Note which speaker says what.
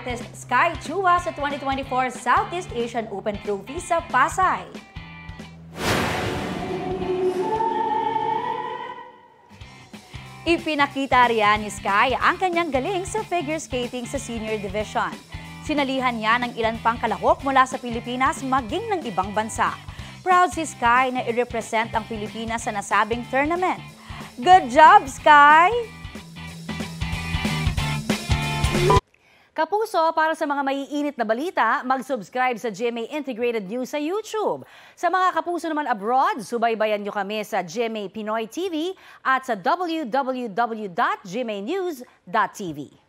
Speaker 1: artist Sky Chua sa 2024 Southeast Asian Open Trophy sa Pasay. Ipinakita riyan ni Sky ang kanyang galing sa figure skating sa senior division. Sinalihan niya ng ilan pang kalahok mula sa Pilipinas maging ng ibang bansa. Proud si Sky na i-represent ang Pilipinas sa nasabing tournament. Good job, Sky! Kapuso, para sa mga maiinit na balita, mag-subscribe sa GMA Integrated News sa YouTube. Sa mga kapuso naman abroad, subaybayan nyo kami sa GMA Pinoy TV at sa www.gmanews.tv.